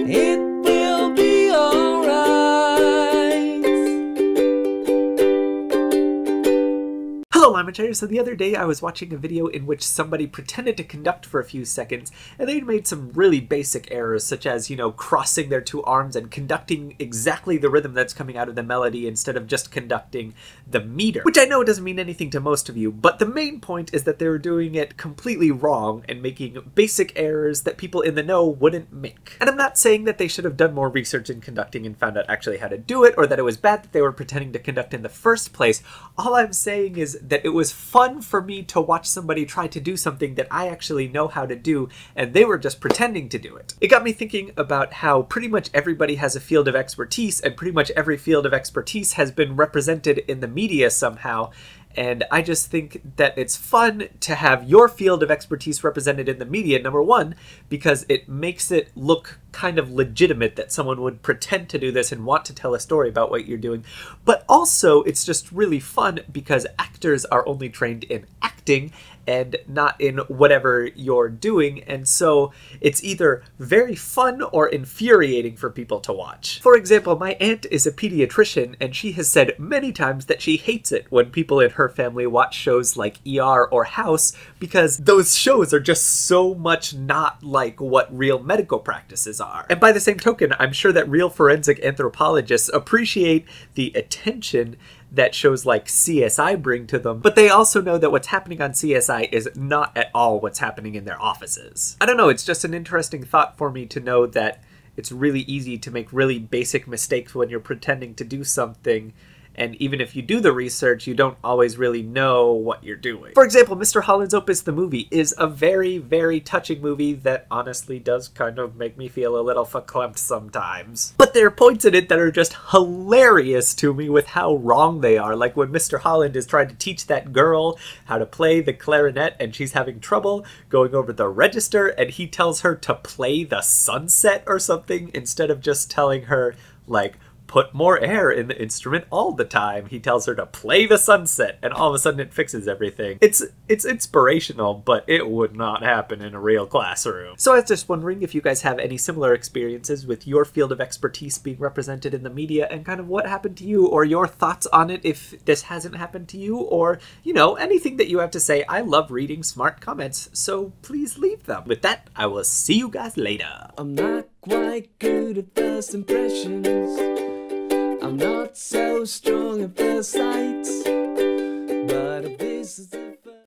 It will be alright. Hello, imitators. So the other day I was watching a video in which somebody pretended to conduct for a few seconds, and they made some really basic errors, such as, crossing their two arms and conducting exactly the rhythm that's coming out of the melody instead of just conducting the meter. Which I know doesn't mean anything to most of you, but the main point is that they were doing it completely wrong and making basic errors that people in the know wouldn't make. And I'm not saying that they should have done more research in conducting and found out actually how to do it, or that it was bad that they were pretending to conduct in the first place. All I'm saying is that it was fun for me to watch somebody try to do something that I actually know how to do, and they were just pretending to do it. It got me thinking about how pretty much everybody has a field of expertise, and pretty much every field of expertise has been represented in the media somehow. And I just think that it's fun to have your field of expertise represented in the media, number one, because it makes it look kind of legitimate that someone would pretend to do this and want to tell a story about what you're doing. But also, it's just really fun because actors are only trained in acting and not in whatever you're doing, and so it's either very fun or infuriating for people to watch. For example, my aunt is a pediatrician, and she has said many times that she hates it when people in her family watch shows like ER or House, because those shows are just so much not like what real medical practices are. And by the same token, I'm sure that real forensic anthropologists appreciate the attention that shows like CSI bring to them, but they also know that what's happening on CSI is not at all what's happening in their offices. I don't know, it's just an interesting thought for me to know that it's really easy to make really basic mistakes when you're pretending to do something, and even if you do the research, you don't always really know what you're doing. For example, Mr. Holland's Opus the movie is a very, very touching movie that honestly does kind of make me feel a little verklempt sometimes. But there are points in it that are just hilarious to me with how wrong they are, like when Mr. Holland is trying to teach that girl how to play the clarinet and she's having trouble going over the register, and he tells her to play the sunset or something instead of just telling her, like, put more air in the instrument all the time. He tells her to play the sunset, and all of a sudden it fixes everything. It's inspirational, but it would not happen in a real classroom. So I was just wondering if you guys have any similar experiences with your field of expertise being represented in the media, and kind of what happened to you, or your thoughts on it if this hasn't happened to you, or, anything that you have to say. I love reading smart comments, so please leave them. With that, I will see you guys later. I'm not quite good at first impressions. I'm not so strong at first sight, but this is